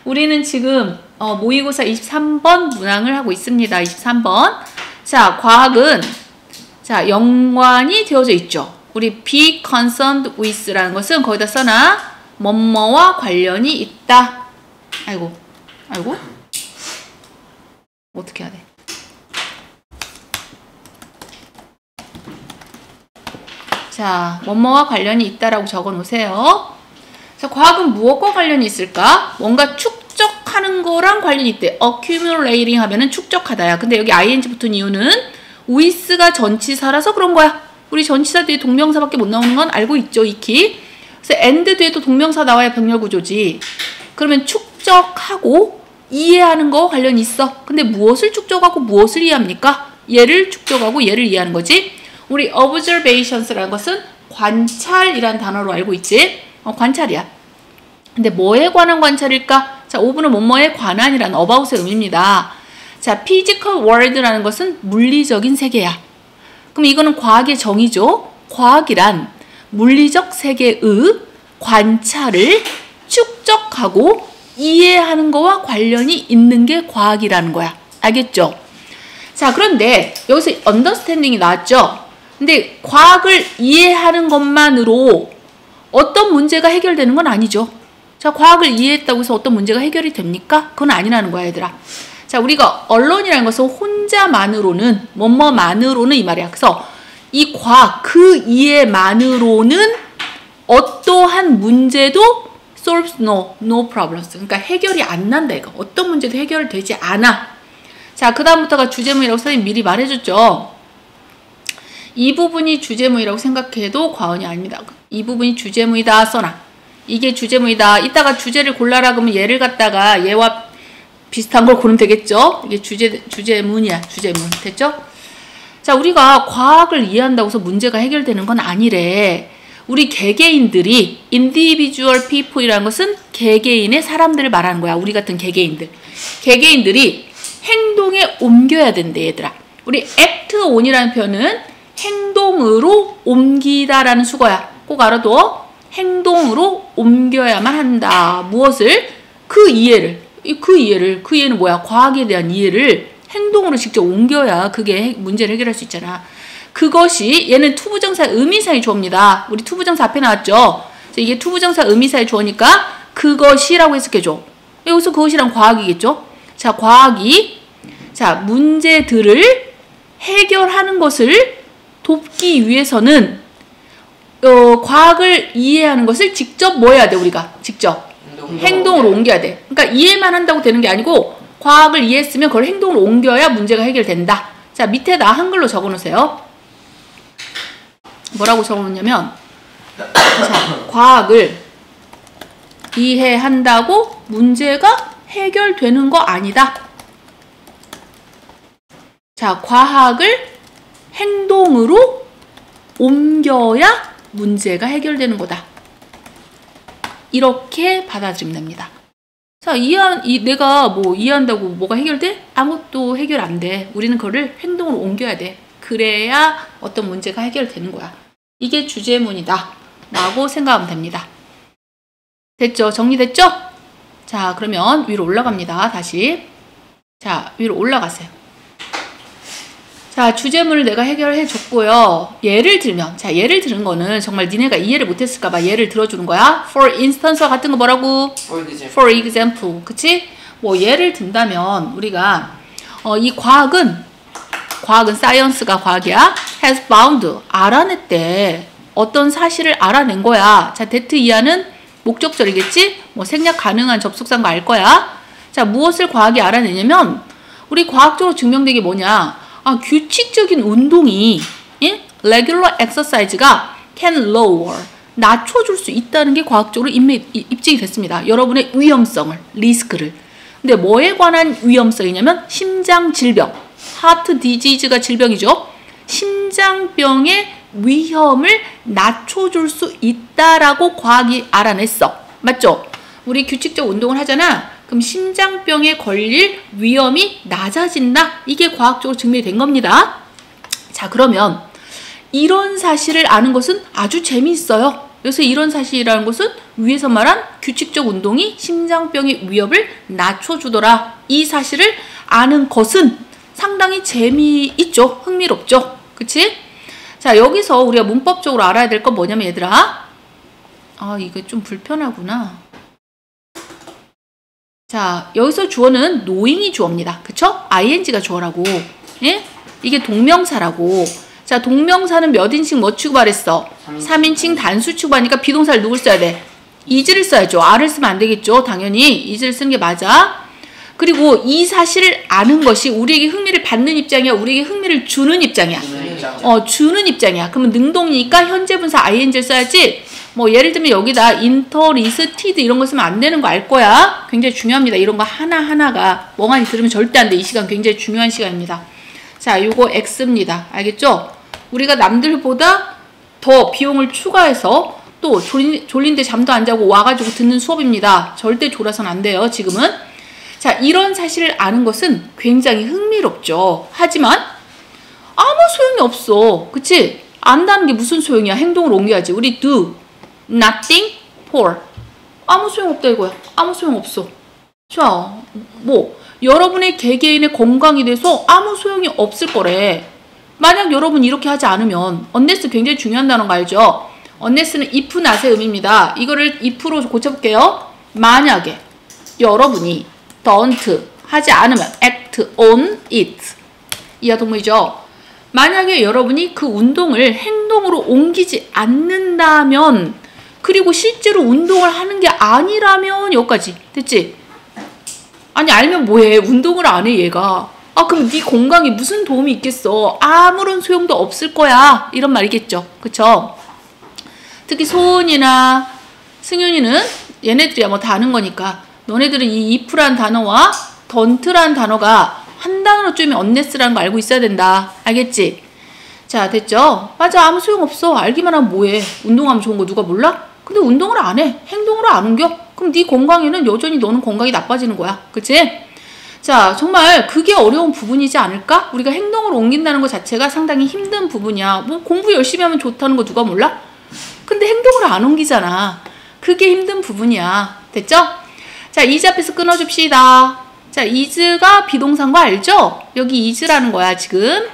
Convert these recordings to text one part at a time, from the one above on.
우리는 지금 모의고사 23번 문항을 하고 있습니다. 23번. 자, 과학은 자, 연관이 되어져 있죠. 우리 be concerned with라는 것은 거기다 써놔. 뭐뭐와 관련이 있다. 아이고. 어떻게 해야 돼? 자, 뭐뭐와 관련이 있다라고 적어 놓으세요. 자, 과학은 무엇과 관련이 있을까? 뭔가 축적하는 거랑 관련이 있대. accumulating 하면은 축적하다야. 근데 여기 ing 붙은 이유는 with가 전치사라서 그런 거야. 우리 전치사 뒤에 동명사밖에 못 나오는 건 알고 있죠, 익히. 그래서 and 뒤에도 동명사 나와야 병렬 구조지. 그러면 축적하고 이해하는 거와 관련이 있어. 근데 무엇을 축적하고 무엇을 이해합니까? 얘를 축적하고 얘를 이해하는 거지. 우리 observations라는 것은 관찰이란 단어로 알고 있지. 관찰이야. 근데 뭐에 관한 관찰일까? 자, 5분은 뭐뭐에 관한이라는 about의 의미입니다. 자, physical world라는 것은 물리적인 세계야. 그럼 이거는 과학의 정의죠. 과학이란 물리적 세계의 관찰을 축적하고 이해하는 거와 관련이 있는 게 과학이라는 거야. 알겠죠? 자, 그런데 여기서 understanding이 나왔죠? 근데 과학을 이해하는 것만으로 어떤 문제가 해결되는 건 아니죠. 자, 과학을 이해했다고 해서 어떤 문제가 해결이 됩니까? 그건 아니라는 거야, 얘들아. 자, 우리가 언론이라는 것은 혼자만으로는, 뭐뭐만으로는 이 말이야. 그래서 이 과학, 그 이해만으로는 어떠한 문제도 solves no problems. 그러니까 해결이 안 난다, 이거. 어떤 문제도 해결되지 않아. 자, 그 다음부터가 주제문이라고 선생님이 미리 말해줬죠. 이 부분이 주제문이라고 생각해도 과언이 아닙니다. 이 부분이 주제문이다 써놔. 이게 주제문이다. 이따가 주제를 골라라 그러면 얘를 갖다가 얘와 비슷한 걸 고르면 되겠죠. 이게 주제문이야. 주제문. 됐죠? 자, 우리가 과학을 이해한다고 해서 문제가 해결되는 건 아니래. 우리 개개인들이 individual people이라는 것은 개개인의 사람들을 말하는 거야. 우리 같은 개개인들. 개개인들이 행동에 옮겨야 된대, 얘들아. 우리 act on이라는 표현은 행동으로 옮기다라는 수거야. 꼭 알아둬. 행동으로 옮겨야만 한다. 무엇을? 그 이해를. 그 이해는 뭐야? 과학에 대한 이해를 행동으로 직접 옮겨야 그게 문제를 해결할 수 있잖아. 그것이 얘는 투부정사 의미사의 주어입니다. 우리 투부정사 앞에 나왔죠? 이게 투부정사 의미사의 주어니까 그것이라고 해석해줘. 여기서 그것이란 과학이겠죠? 자, 과학이 자, 문제들을 해결하는 것을 돕기 위해서는 과학을 이해하는 것을 직접 뭐 해야 돼, 우리가? 직접 행동으로 옮겨야 돼. 그러니까 이해만 한다고 되는 게 아니고 과학을 이해했으면 그걸 행동으로 옮겨야 문제가 해결된다. 자, 밑에다 한글로 적어 놓으세요. 뭐라고 적어 놓냐면 자, 과학을 이해한다고 문제가 해결되는 거 아니다. 자, 과학을 행동으로 옮겨야 문제가 해결되는 거다. 이렇게 받아들이면 됩니다. 자, 내가 뭐 이해한다고 뭐가 해결돼? 아무것도 해결 안 돼. 우리는 그거를 행동으로 옮겨야 돼. 그래야 어떤 문제가 해결되는 거야. 이게 주제문이다 라고 생각하면 됩니다. 됐죠? 정리됐죠? 자, 그러면 위로 올라갑니다. 다시. 자, 위로 올라가세요. 자, 주제문을 내가 해결해 줬고요. 예를 들면, 자, 예를 들은 거는 정말 니네가 이해를 못했을까봐 예를 들어주는 거야. For instance와 같은 거 뭐라고? For example. 그치? 뭐 예를 든다면 우리가 이 과학은 science가 과학이야. has found 알아냈대. 어떤 사실을 알아낸 거야. 자, that 이하는 목적절이겠지? 뭐 생략 가능한 접속사인 거 알 거야. 자, 무엇을 과학이 알아내냐면 우리 과학적으로 증명된 게 뭐냐? 아, 규칙적인 운동이 regular exercise가 can lower 낮춰줄 수 있다는 게 과학적으로 입증이 됐습니다. 여러분의 위험성을, 리스크를. 근데 뭐에 관한 위험성이냐면 심장질병, heart disease가 질병이죠. 심장병의 위험을 낮춰줄 수 있다라고 과학이 알아냈어. 맞죠? 우리 규칙적 운동을 하잖아. 그럼 심장병에 걸릴 위험이 낮아진다. 이게 과학적으로 증명이 된 겁니다. 자, 그러면 이런 사실을 아는 것은 아주 재미있어요. 여기서 이런 사실이라는 것은 위에서 말한 규칙적 운동이 심장병의 위협을 낮춰주더라. 이 사실을 아는 것은 상당히 재미있죠. 흥미롭죠. 그치? 자, 여기서 우리가 문법적으로 알아야 될 건 뭐냐면 얘들아. 이거 좀 불편하구나. 자, 여기서 주어는 knowing이 주어입니다. 그쵸? ing가 주어라고. 예? 이게 동명사라고. 자, 동명사는 몇 인칭 뭐 취급하랬어? 3인칭 단수 취급하니까 비동사를 누굴 써야 돼? is를 써야죠. are를 쓰면 안 되겠죠. 당연히 is를 쓰는 게 맞아. 그리고 이 사실을 아는 것이 우리에게 흥미를 받는 입장이야? 우리에게 흥미를 주는 입장이야? 주는 입장이야. 그러면 능동이니까 현재 분사 ing를 써야지. 뭐 예를 들면 여기다 interested 이런 거 쓰면 안 되는 거 알 거야. 굉장히 중요합니다. 이런 거 하나하나가 멍하니 들으면 절대 안 돼. 이 시간 굉장히 중요한 시간입니다. 자, 요거 X입니다. 알겠죠? 우리가 남들보다 더 비용을 추가해서 또 졸린데 잠도 안 자고 와가지고 듣는 수업입니다. 절대 졸아서는 안 돼요. 지금은. 자, 이런 사실을 아는 것은 굉장히 흥미롭죠. 하지만 아무 소용이 없어. 그치? 안다는 게 무슨 소용이야? 행동을 옮겨야지. 우리 do nothing for 아무 소용없다 이거야. 아무 소용없어. 자, 뭐 여러분의 개개인의 건강에 대해서 아무 소용이 없을 거래. 만약 여러분 이렇게 하지 않으면 unless 굉장히 중요한 단어인 거 알죠? unless는 if not의 의미입니다. 이거를 if로 고쳐볼게요. 만약에 여러분이 don't 하지 않으면 act on it 이하 동물이죠. 만약에 여러분이 그 운동을 행동으로 옮기지 않는다면 그리고 실제로 운동을 하는 게 아니라면 여기까지 됐지? 아니 알면 뭐해. 운동을 안 해 얘가. 그럼 네 건강에 무슨 도움이 있겠어. 아무런 소용도 없을 거야. 이런 말이겠죠. 그쵸? 특히 소은이나 승윤이는 얘네들이야 뭐 다 아는 거니까 너네들은 이 if란 단어와 don't란 단어가 한 단어로 쪼이면 unless라는 거 알고 있어야 된다. 알겠지? 자, 됐죠? 맞아. 아무 소용없어. 알기만 하면 뭐해. 운동하면 좋은 거 누가 몰라? 근데 운동을 안 해. 행동으로 안 옮겨? 그럼 네 건강에는 여전히 너는 건강이 나빠지는 거야. 그치? 자, 정말 그게 어려운 부분이지 않을까? 우리가 행동으로 옮긴다는 것 자체가 상당히 힘든 부분이야. 뭐 공부 열심히 하면 좋다는 거 누가 몰라? 근데 행동을 안 옮기잖아. 그게 힘든 부분이야. 됐죠? 자, is 앞에서 끊어줍시다. 자, is가 비동사인 거 알죠? 여기 is라는 거야, 지금.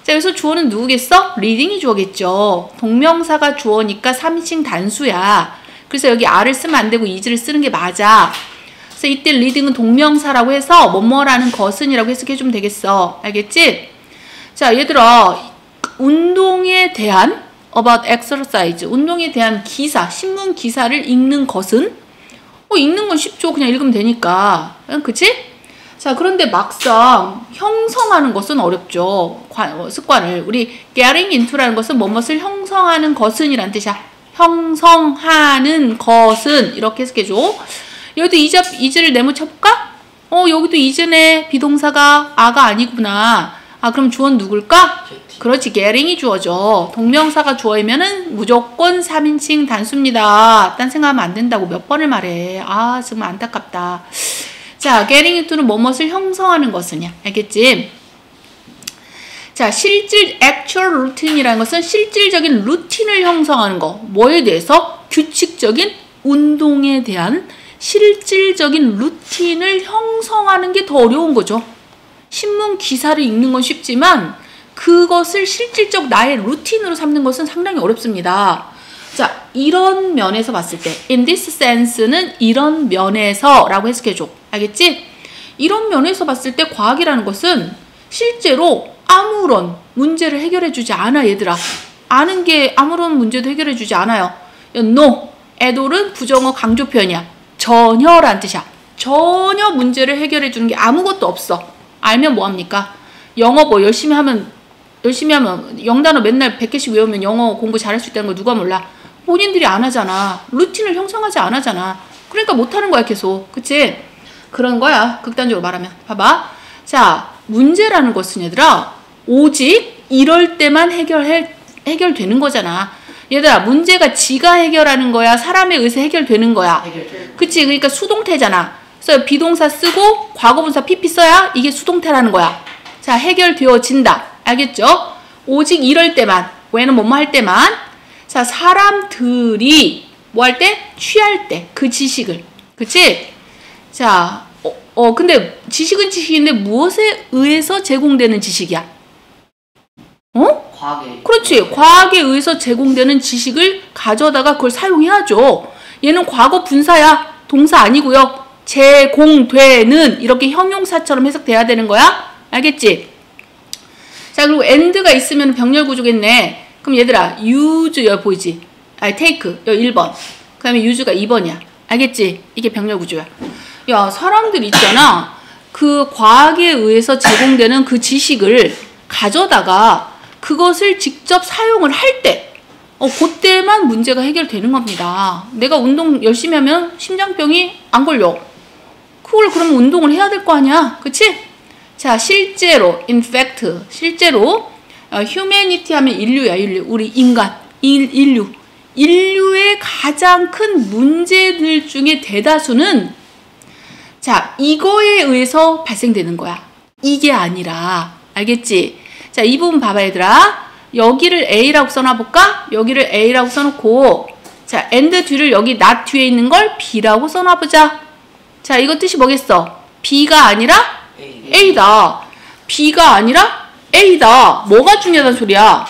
자, 여기서 주어는 누구겠어? reading이 주어겠죠. 동명사가 주어니까 3인칭 단수야. 그래서 여기 are를 쓰면 안 되고 is를 쓰는 게 맞아. 그래서 이때 reading은 동명사라고 해서 뭐뭐라는 것은이라고 해석해주면 되겠어. 알겠지? 자, 얘들아, 운동에 대한 about exercise, 운동에 대한 기사, 신문 기사를 읽는 것은 읽는 건 쉽죠. 그냥 읽으면 되니까. 그치? 자, 그런데 막상 형성하는 것은 어렵죠. 습관을. 우리 getting into라는 것은 뭐뭇을 형성하는 것은 이란 뜻이야. 형성하는 것은 이렇게 해석해줘. 여기도 is를 네모쳐볼까? 여기도 is네. 비동사가 a가 아니구나. 그럼 주어는 누굴까? 그렇지. getting이 주어죠. 동명사가 주어이면은 무조건 3인칭 단수입니다. 딴 생각하면 안 된다고 몇 번을 말해. 정말 안타깝다. 자, getting into는 뭐뭇을 형성하는 것은이야. 알겠지? 자, actual routine이라는 것은 실질적인 루틴을 형성하는 거. 뭐에 대해서? 규칙적인 운동에 대한 실질적인 루틴을 형성하는 게 더 어려운 거죠. 신문 기사를 읽는 건 쉽지만 그것을 실질적 나의 루틴으로 삼는 것은 상당히 어렵습니다. 자, 이런 면에서 봤을 때 in this sense는 이런 면에서 라고 해석해줘. 알겠지? 이런 면에서 봤을 때 과학이라는 것은 실제로 아무런 문제를 해결해주지 않아. 얘들아, 아는 게 아무런 문제도 해결해주지 않아요. no, 애돌은 부정어 강조 표현이야. 전혀란 뜻이야. 전혀 문제를 해결해주는 게 아무것도 없어. 알면 뭐합니까? 영어 뭐 열심히 하면 영단어 맨날 100개씩 외우면 영어 공부 잘할 수 있다는 거 누가 몰라? 본인들이 안 하잖아. 루틴을 형성하지 안 하잖아. 그러니까 못하는 거야 계속. 그치? 그런 거야. 극단적으로 말하면. 봐봐. 자, 문제라는 것은 얘들아 오직 이럴 때만 해결되는 거잖아. 얘들아, 문제가 지가 해결하는 거야? 사람에 의해서 해결되는 거야? 그치? 그러니까 수동태잖아. 그래서 비동사 쓰고 과거분사 PP 써야 이게 수동태라는 거야. 자, 해결되어진다. 알겠죠? 오직 이럴 때만, when은 뭐뭐 할 때만. 자, 사람들이 뭐 할 때? 취할 때 그 지식을. 그치? 자, 근데 지식은 지식인데 무엇에 의해서 제공되는 지식이야? 과학에. 그렇지. 과학에 의해서 제공되는 지식을 가져다가 그걸 사용해야죠. 얘는 과거 분사야. 동사 아니고요. 제공되는 이렇게 형용사처럼 해석돼야 되는 거야. 알겠지? 자, 그리고 and가 있으면 병렬 구조겠네. 그럼 얘들아, use 여기 보이지? take 여기 1번. 그 다음에 use가 2번이야. 알겠지? 이게 병렬 구조야. 야, 사람들 있잖아. 그 과학에 의해서 제공되는 그 지식을 가져다가 그것을 직접 사용을 할 때, 그때만 문제가 해결되는 겁니다. 내가 운동 열심히 하면 심장병이 안 걸려. 그걸 그러면 운동을 해야 될 거 아니야. 그치? 자, 실제로, in fact, 실제로, humanity 하면 인류야, 인류. 우리 인간, 인류. 인류의 가장 큰 문제들 중에 대다수는, 자, 이거에 의해서 발생되는 거야. 이게 아니라. 알겠지? 자, 이 부분 봐봐, 얘들아. 여기를 A라고 써놔볼까? 여기를 A라고 써놓고, 자, and 뒤를 여기 not 뒤에 있는 걸 B라고 써놔보자. 자, 이거 뜻이 뭐겠어? B가 아니라 A다. B가 아니라 A다. 뭐가 중요하다는 소리야?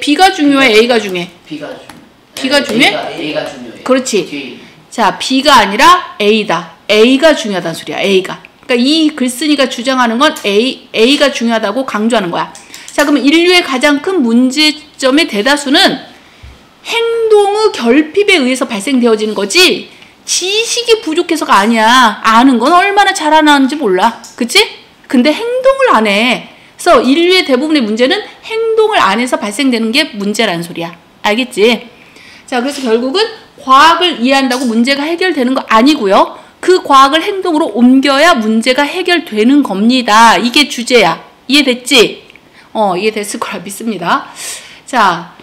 B가 중요해, A가 중요해? B가 중요해? A가 중요해. 그렇지. 자, B가 아니라 A다. A가 중요하다는 소리야, A가. 그러니까 이 글쓴이가 주장하는 건 A가 중요하다고 강조하는 거야. 자, 그러면 인류의 가장 큰 문제점의 대다수는 행동의 결핍에 의해서 발생되어지는 거지, 지식이 부족해서가 아니야. 아는 건 얼마나 잘하는지 몰라. 그치? 근데 행동을 안 해. 그래서 인류의 대부분의 문제는 행동을 안 해서 발생되는 게 문제라는 소리야. 알겠지? 자, 그래서 결국은 과학을 이해한다고 문제가 해결되는 거 아니고요. 그 과학을 행동으로 옮겨야 문제가 해결되는 겁니다. 이게 주제야. 이해됐지? 이해됐을 거라 믿습니다. 자,